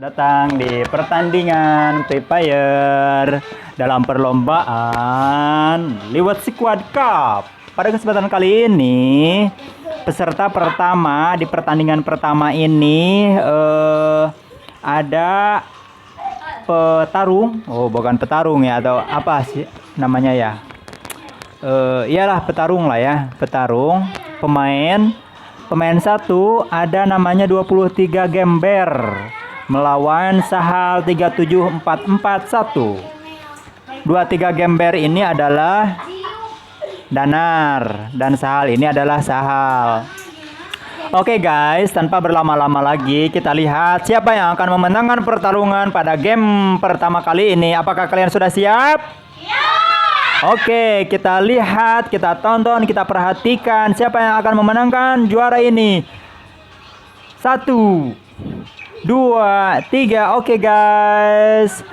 Datang di pertandingan Free Fire dalam perlombaan Liwet Squad Cup. Pada kesempatan kali ini, peserta pertama di pertandingan pertama ini ada petarung. Oh, bukan petarung ya, atau apa sih namanya ya? Iyalah petarung lah ya, petarung. Pemain satu ada namanya 23 Gember melawan Sahal 37441. 23 Gember ini adalah Danar dan Sahal ini adalah Sahal. Oke guys, tanpa berlama-lama lagi kita lihat siapa yang akan memenangkan pertarungan pada game pertama kali ini. Apakah kalian sudah siap? Oke, kita lihat, kita tonton, kita perhatikan siapa yang akan memenangkan juara ini. 1, 2, 3. Oke guys,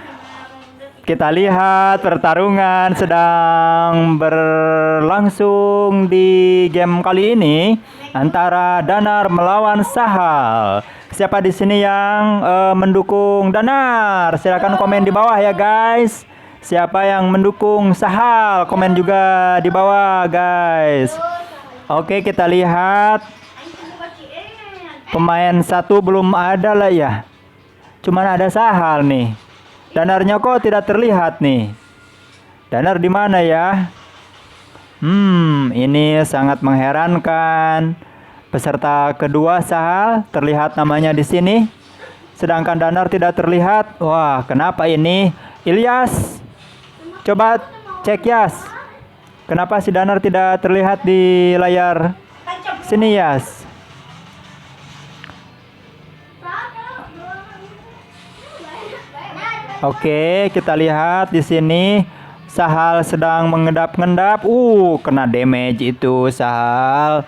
kita lihat pertarungan sedang berlangsung di game kali ini antara Danar melawan Sahal. Siapa di sini yang mendukung Danar? Silakan komen di bawah ya guys. Siapa yang mendukung Sahal? Komen juga di bawah guys. Oke, kita lihat. Pemain satu belum ada lah ya. Cuman ada Sahal nih. Danarnya kok tidak terlihat nih. Danar di mana ya? Ini sangat mengherankan. Peserta kedua Sahal terlihat namanya di sini. Sedangkan Danar tidak terlihat. Wah, kenapa ini? Ilyas, coba cek Yas. Kenapa si Danar tidak terlihat di layar sini Yas? Oke, kita lihat di sini Sahal sedang mengendap-endap. Kena damage itu Sahal.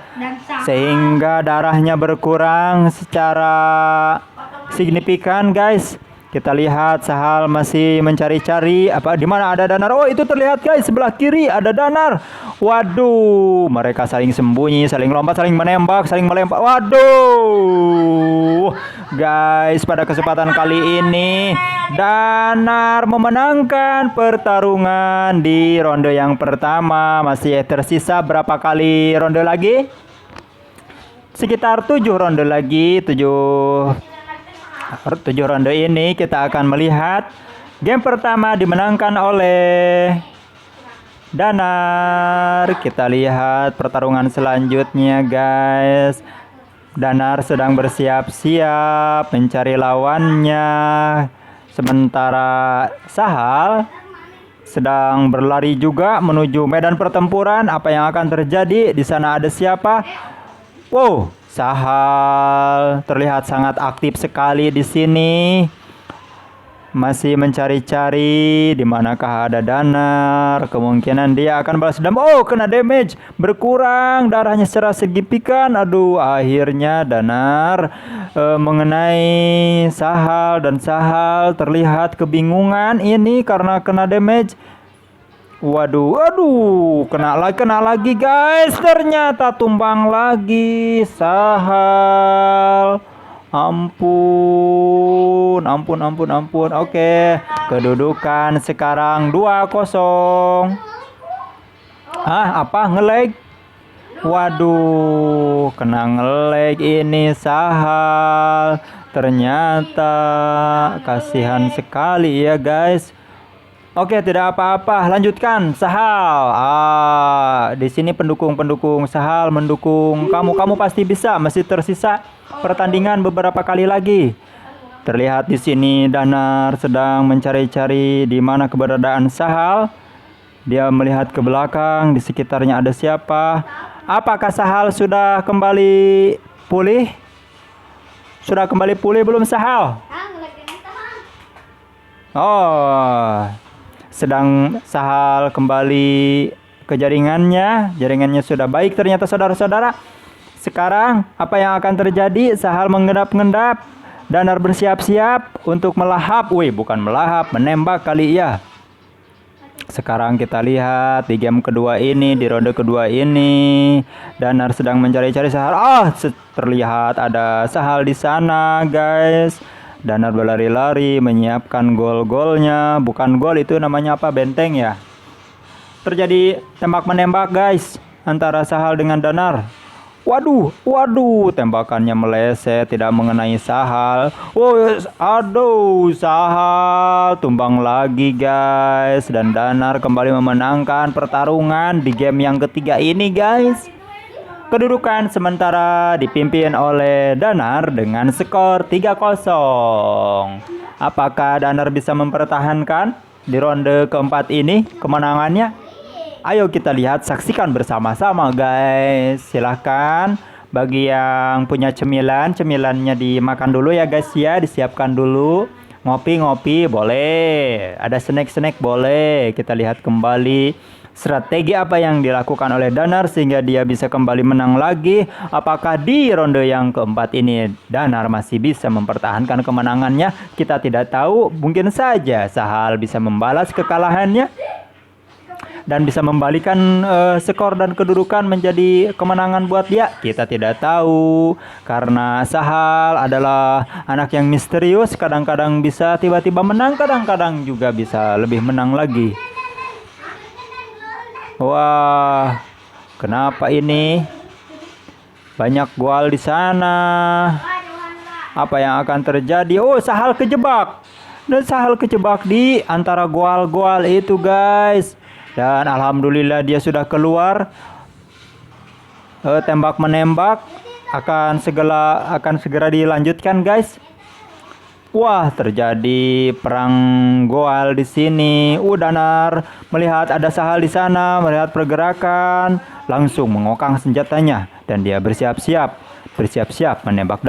Sehingga darahnya berkurang secara signifikan, guys. Kita lihat Sahal masih mencari-cari di mana ada Danar. Oh, itu terlihat guys, sebelah kiri ada Danar. Waduh, mereka saling sembunyi, saling lompat, saling menembak, saling melempar. Waduh. Guys, pada kesempatan kali ini Danar memenangkan pertarungan di ronde yang pertama. Masih tersisa berapa kali ronde lagi? Sekitar 7 ronde lagi. 7 ronde ini kita akan melihat game pertama dimenangkan oleh Danar. Kita lihat pertarungan selanjutnya guys. Danar sedang bersiap-siap mencari lawannya, sementara Sahal sedang berlari juga menuju medan pertempuran. Apa yang akan terjadi? Di sana ada siapa? Wow, Sahal terlihat sangat aktif sekali di sini. Masih mencari-cari di manakah ada Danar. Kemungkinan dia akan balas dendam. Oh, kena damage. Berkurang darahnya secara signifikan. Aduh, akhirnya Danar mengenai Sahal dan Sahal terlihat kebingungan ini karena kena damage. Waduh, kena lagi guys. Ternyata tumbang lagi Sahal. Ampun. Oke, kedudukan sekarang 2-0. Apa nge-lag? Waduh, kena nge-lag ini Sahal. Ternyata kasihan sekali ya guys. Oke, tidak apa-apa. Lanjutkan Sahal. Di sini pendukung Sahal mendukung kamu. Kamu pasti bisa. Masih tersisa pertandingan beberapa kali lagi. Terlihat di sini Danar sedang mencari-cari di mana keberadaan Sahal. Dia melihat ke belakang, di sekitarnya ada siapa. Apakah Sahal sudah kembali pulih? Sudah kembali pulih belum Sahal? Oh, sedang Sahal kembali ke jaringannya. Jaringannya sudah baik ternyata saudara-saudara. Sekarang apa yang akan terjadi? Sahal mengendap-endap. Danar bersiap-siap untuk melahap. Bukan melahap, menembak kali ya. Sekarang kita lihat di game kedua ini, di ronde kedua ini, Danar sedang mencari-cari Sahal. Terlihat ada Sahal di sana, guys. Danar berlari-lari menyiapkan gol-golnya. Bukan gol, itu namanya apa? Benteng ya. Terjadi tembak menembak guys antara Sahal dengan Danar. Waduh, tembakannya meleset, tidak mengenai Sahal. Oh, aduh, Sahal tumbang lagi guys. Dan Danar kembali memenangkan pertarungan di game yang ketiga ini guys. Kedudukan sementara dipimpin oleh Danar dengan skor 3-0. Apakah Danar bisa mempertahankan di ronde keempat ini kemenangannya? Ayo kita lihat, saksikan bersama-sama guys. Silahkan bagi yang punya cemilannya dimakan dulu ya guys ya. Disiapkan dulu. Ngopi-ngopi boleh. Ada snack-snack boleh. Kita lihat kembali strategi apa yang dilakukan oleh Danar sehingga dia bisa kembali menang lagi. Apakah di ronde yang keempat ini Danar masih bisa mempertahankan kemenangannya? Kita tidak tahu. Mungkin saja Sahal bisa membalas kekalahannya dan bisa membalikan skor dan kedudukan menjadi kemenangan buat dia. Kita tidak tahu karena Sahal adalah anak yang misterius. Kadang-kadang bisa tiba-tiba menang, kadang-kadang juga bisa lebih menang lagi. Wah, kenapa ini banyak gol di sana? Apa yang akan terjadi? Oh, Sahal kejebak. Dan Sahal kejebak di antara gol-gol itu guys. Dan alhamdulillah dia sudah keluar. Tembak menembak akan segera dilanjutkan guys. Wah, terjadi perang gol di sini. Danar melihat ada Sahal di sana, melihat pergerakan, langsung mengokang senjatanya dan dia bersiap-siap menembak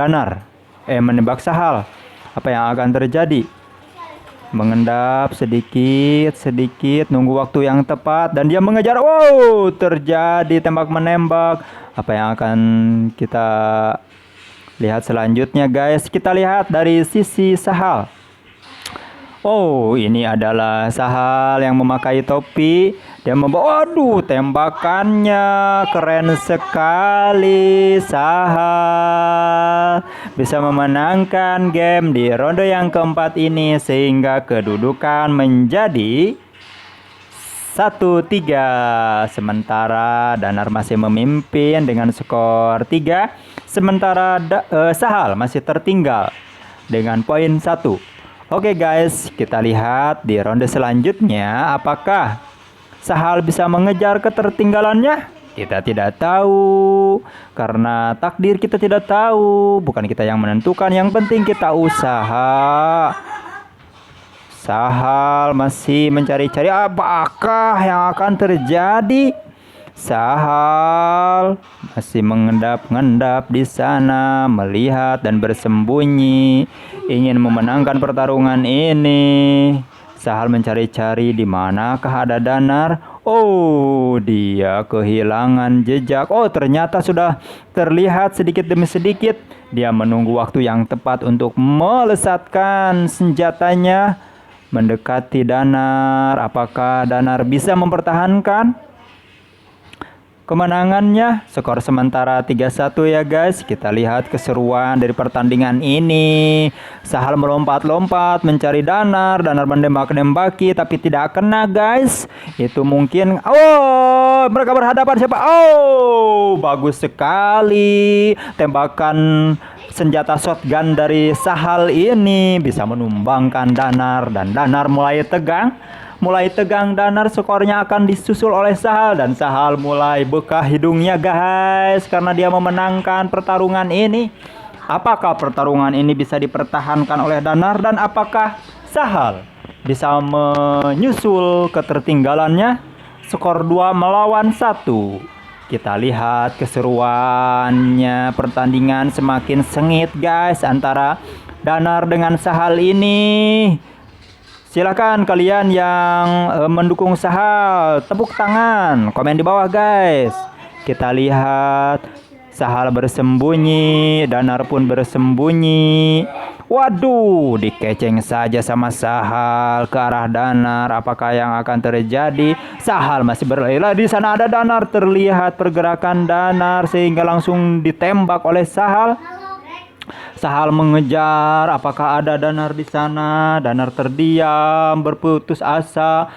menembak Sahal. Apa yang akan terjadi? Mengendap sedikit, nunggu waktu yang tepat dan dia mengejar. Wow, terjadi tembak menembak. Apa yang akan kita lihat selanjutnya guys? Kita lihat dari sisi Sahal. Oh, ini adalah Sahal yang memakai topi. Dia membawa, tembakannya keren sekali. Sahal bisa memenangkan game di ronde yang keempat ini sehingga kedudukan menjadi 1-3. Sementara Danar masih memimpin dengan skor 3. Sementara Sahal masih tertinggal dengan poin 1. Oke guys, kita lihat di ronde selanjutnya apakah Sahal bisa mengejar ketertinggalannya? Kita tidak tahu karena takdir kita tidak tahu, bukan kita yang menentukan, yang penting kita usaha. Sahal masih mencari-cari apakah yang akan terjadi. Sahal masih mengendap-endap di sana, melihat dan bersembunyi, ingin memenangkan pertarungan ini. Sahal mencari-cari di manakah ada Danar. Oh, dia kehilangan jejak. Oh, ternyata sudah terlihat sedikit demi sedikit. Dia menunggu waktu yang tepat untuk melesatkan senjatanya, mendekati Danar. Apakah Danar bisa mempertahankan kemenangannya? Skor sementara 3-1 ya guys. Kita lihat keseruan dari pertandingan ini. Sahal melompat-lompat mencari Danar. Danar menembak-nembaki tapi tidak kena guys. Itu mungkin mereka berhadapan siapa? Bagus sekali. Tembakan senjata shotgun dari Sahal ini bisa menumbangkan Danar dan Danar mulai tegang. Danar, skornya akan disusul oleh Sahal dan Sahal mulai bekah hidungnya guys karena dia memenangkan pertarungan ini. Apakah pertarungan ini bisa dipertahankan oleh Danar dan apakah Sahal bisa menyusul ketertinggalannya? Skor 2-1. Kita lihat keseruannya, pertandingan semakin sengit guys antara Danar dengan Sahal ini. Silakan kalian yang mendukung Sahal, tepuk tangan, komen di bawah guys. Kita lihat Sahal bersembunyi, Danar pun bersembunyi. Waduh, dikeceng saja sama Sahal ke arah Danar. Apakah yang akan terjadi? Sahal masih berlari. Di sana ada Danar, terlihat pergerakan Danar sehingga langsung ditembak oleh Sahal. Sahal mengejar, apakah ada Danar di sana? Danar terdiam, berputus asa.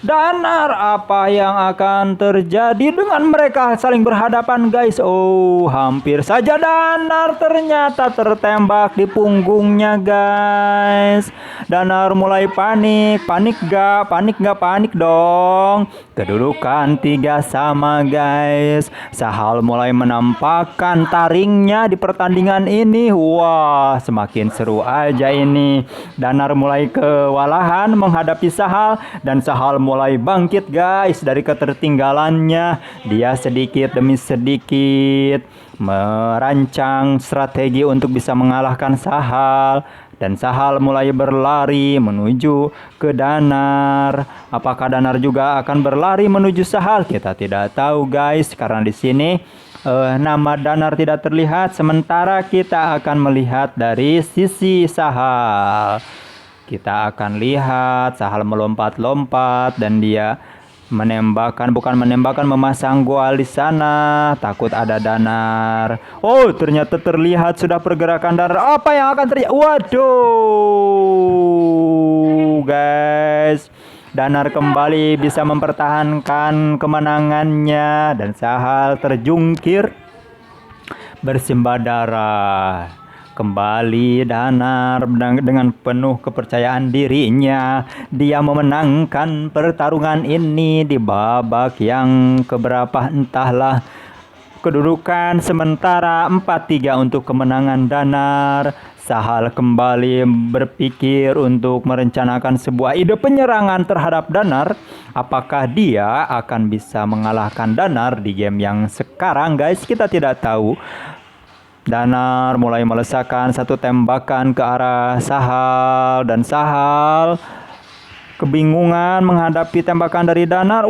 Danar, apa yang akan terjadi dengan mereka saling berhadapan, guys? Oh, hampir saja Danar ternyata tertembak di punggungnya, guys. Danar mulai panik. Panik gak? Panik gak? Panik dong. Kedudukan 3 sama, guys. Sahal mulai menampakkan taringnya di pertandingan ini. Wah, semakin seru aja ini. Danar mulai kewalahan menghadapi Sahal, dan Sahal mulai bangkit, guys, dari ketertinggalannya. Dia sedikit demi sedikit merancang strategi untuk bisa mengalahkan Sahal. Dan Sahal mulai berlari menuju ke Danar. Apakah Danar juga akan berlari menuju Sahal? Kita tidak tahu, guys, karena di sini nama Danar tidak terlihat. Sementara kita akan melihat dari sisi Sahal. Kita akan lihat Sahal melompat-lompat dan dia memasang goal di sana. Takut ada Danar. Oh, ternyata terlihat sudah pergerakan Danar. Apa yang akan terjadi? Waduh, guys. Danar kembali bisa mempertahankan kemenangannya dan Sahal terjungkir bersimbah darah. Kembali Danar dengan penuh kepercayaan dirinya. Dia memenangkan pertarungan ini di babak yang keberapa entahlah. Kedudukan sementara 4-3 untuk kemenangan Danar. Sahal kembali berpikir untuk merencanakan sebuah ide penyerangan terhadap Danar. Apakah dia akan bisa mengalahkan Danar di game yang sekarang, guys? Kita tidak tahu. Danar mulai melesakkan satu tembakan ke arah Sahal, dan Sahal kebingungan menghadapi tembakan dari Danar.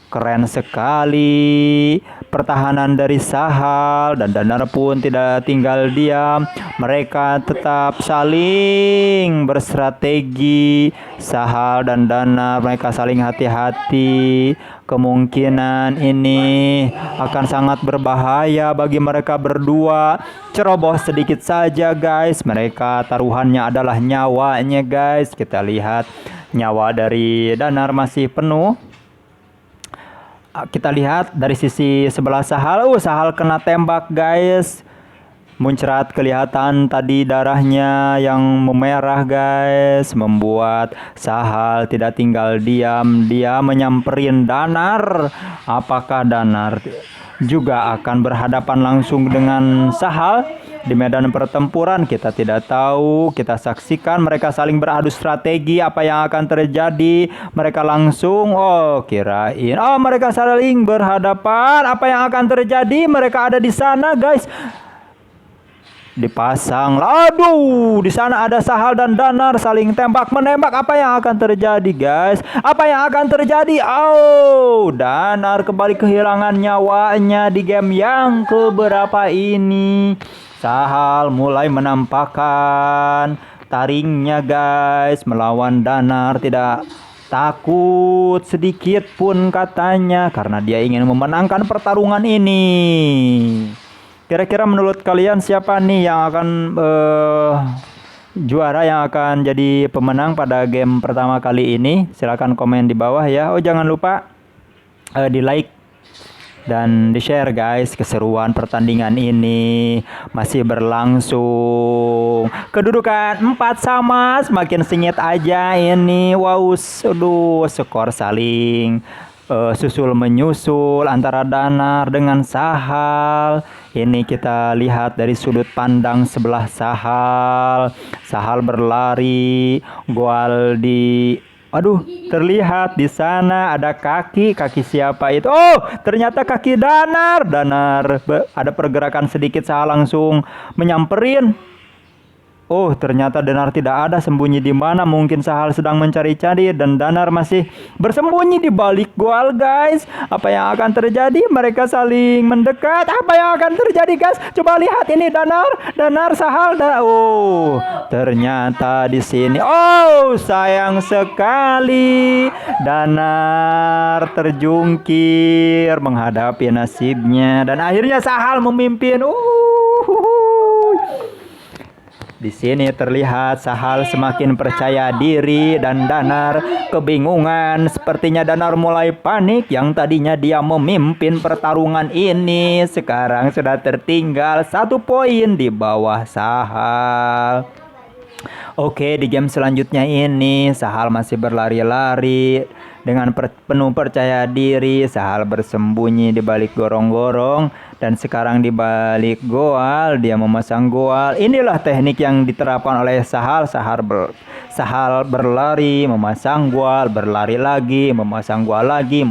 Keren sekali pertahanan dari Sahal, dan Danar pun tidak tinggal diam. Mereka tetap saling berstrategi. Sahal dan Danar mereka saling hati-hati. Kemungkinan ini akan sangat berbahaya bagi mereka berdua. Ceroboh sedikit saja, guys. Mereka taruhannya adalah nyawanya, guys. Kita lihat nyawa dari Danar masih penuh. Kita lihat dari sisi sebelah Sahal. Sahal kena tembak, guys. Muncrat kelihatan tadi darahnya yang memerah, guys, membuat Sahal tidak tinggal diam. Dia menyamperin Danar. Apakah Danar juga akan berhadapan langsung dengan Sahal di medan pertempuran? Kita tidak tahu. Kita saksikan mereka saling beradu strategi. Apa yang akan terjadi? Mereka langsung mereka saling berhadapan. Apa yang akan terjadi? Mereka ada di sana, guys. Dipasang. Aduh, di sana ada Sahal dan Danar saling tembak menembak. Apa yang akan terjadi, guys? Apa yang akan terjadi? Danar kembali kehilangan nyawanya di game yang keberapa ini. Sahal mulai menampakkan taringnya, guys, melawan Danar. Tidak takut sedikit pun katanya, karena dia ingin memenangkan pertarungan ini. Kira-kira menurut kalian siapa nih yang akan juara, yang akan jadi pemenang pada game pertama kali ini? Silahkan komen di bawah ya. Jangan lupa di like dan di share, guys. Keseruan pertandingan ini masih berlangsung. Kedudukan 4 sama, semakin sengit aja ini. Skor saling susul menyusul antara Danar dengan Sahal. Ini kita lihat dari sudut pandang sebelah Sahal. Sahal berlari, goal di terlihat di sana ada kaki siapa itu? Ternyata kaki Danar. Ada pergerakan sedikit, Sahal langsung menyamperin. Ternyata Danar tidak ada, sembunyi di mana? Mungkin Sahal sedang mencari-cari dan Danar masih bersembunyi di balik goal, guys. Apa yang akan terjadi? Mereka saling mendekat. Apa yang akan terjadi, guys? Coba lihat ini Danar, Sahal. Ternyata di sini. Sayang sekali. Danar terjungkir menghadapi nasibnya dan akhirnya Sahal memimpin. Di sini terlihat Sahal semakin percaya diri dan Danar kebingungan. Sepertinya Danar mulai panik. Yang tadinya dia memimpin pertarungan ini sekarang sudah tertinggal 1 poin di bawah Sahal. Oke, di game selanjutnya ini Sahal masih berlari-lari dengan penuh percaya diri. Sahal bersembunyi di balik gorong-gorong dan sekarang di balik goal dia memasang goal. Inilah teknik yang diterapkan oleh Sahal. Sahal berlari, memasang goal, berlari lagi, memasang goal lagi,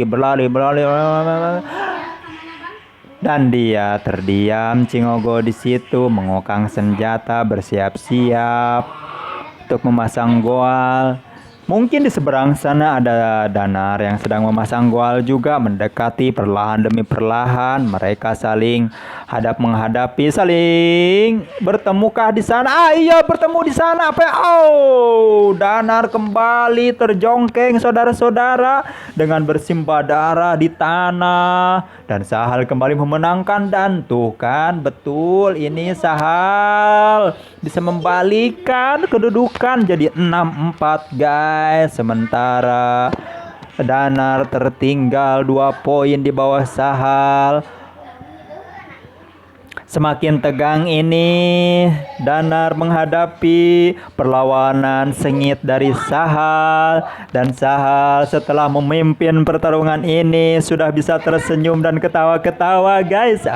berlari. Dan dia terdiam. Cingogo di situ mengokang senjata bersiap-siap untuk memasang goal. Mungkin di seberang sana ada Danar yang sedang memasang goal juga, mendekati perlahan demi perlahan. Mereka saling menghadapi, saling bertemukah di sana? Iya, bertemu di sana. Apa? Danar kembali terjongkeng saudara-saudara dengan bersimbah darah di tanah dan Sahal kembali memenangkan. Dan tuh kan, betul ini Sahal bisa membalikan kedudukan jadi 6-4 guys. Sementara Danar tertinggal 2 poin di bawah Sahal. Semakin tegang ini Danar menghadapi perlawanan sengit dari Sahal. Dan Sahal setelah memimpin pertarungan ini sudah bisa tersenyum dan ketawa-ketawa guys.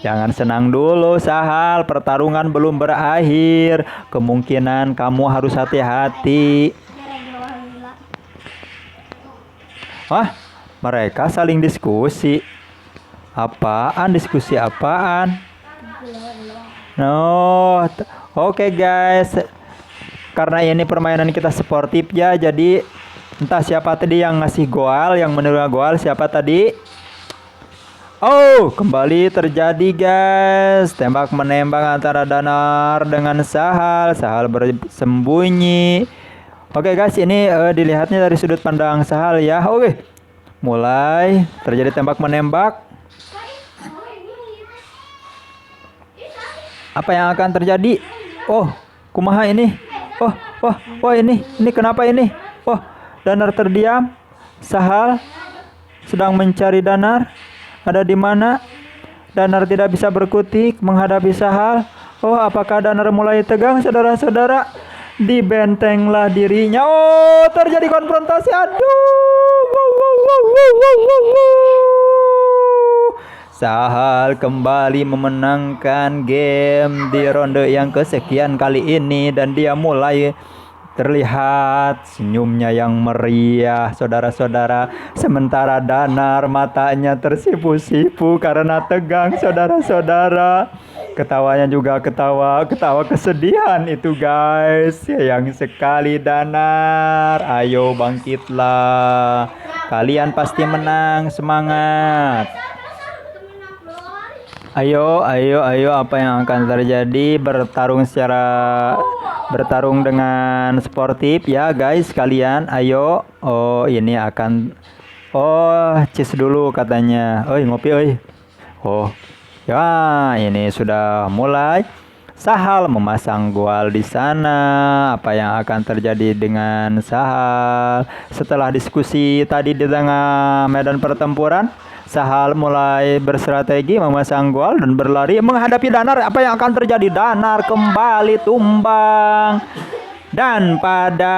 Jangan senang dulu Sahal, pertarungan belum berakhir. Kemungkinan kamu harus hati-hati. Mereka saling diskusi. Diskusi apaan? Oke guys. Karena ini permainan kita sportif ya, jadi entah siapa tadi yang ngasih goal, yang menerima goal, siapa tadi? Kembali terjadi guys. Tembak menembak antara Danar dengan Sahal. Sahal bersembunyi. Oke guys, ini dilihatnya dari sudut pandang Sahal ya. Oke. Mulai terjadi tembak menembak. Apa yang akan terjadi? Kumaha ini? Ini kenapa ini? Danar terdiam. Sahal sedang mencari Danar. Ada di mana? Danar tidak bisa berkutik menghadapi Sahal. Apakah Danar mulai tegang saudara-saudara? Dibentenglah dirinya. Terjadi konfrontasi. Sahal kembali memenangkan game di ronde yang kesekian kali ini. Dan dia mulai terlihat senyumnya yang meriah saudara-saudara. Sementara Danar matanya tersipu-sipu karena tegang saudara-saudara. Ketawanya juga ketawa kesedihan itu guys. Sayang sekali Danar. Ayo bangkitlah. Kalian pasti menang, semangat. Ayo, apa yang akan terjadi? Bertarung dengan sportif ya guys kalian. Ayo. Ini akan cheese dulu katanya. Ngopi. Ya, ini sudah mulai. Sahal memasang goal di sana. Apa yang akan terjadi dengan Sahal? Setelah diskusi tadi di tengah medan pertempuran, Sahal mulai berstrategi memasang gol dan berlari menghadapi Danar. Apa yang akan terjadi? Danar kembali tumbang. Dan pada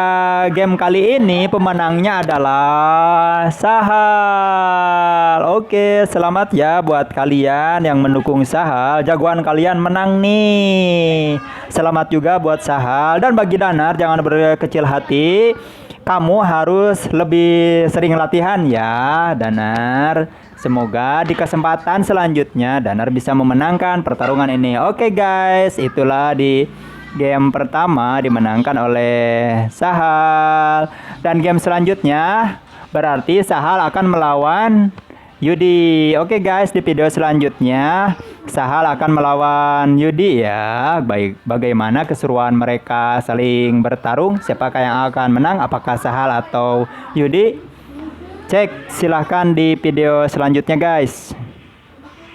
game kali ini pemenangnya adalah Sahal. Oke, selamat ya buat kalian yang mendukung Sahal. Jagoan kalian menang nih. Selamat juga buat Sahal. Dan bagi Danar, jangan berkecil hati. Kamu harus lebih sering latihan ya, Danar. Semoga di kesempatan selanjutnya Danar bisa memenangkan pertarungan ini. Oke guys, itulah di game pertama dimenangkan oleh Sahal. Dan game selanjutnya berarti Sahal akan melawan Yudi. Oke guys, di video selanjutnya Sahal akan melawan Yudi ya. Bagaimana keseruan mereka saling bertarung, siapakah yang akan menang, apakah Sahal atau Yudi? Cek silahkan di video selanjutnya guys.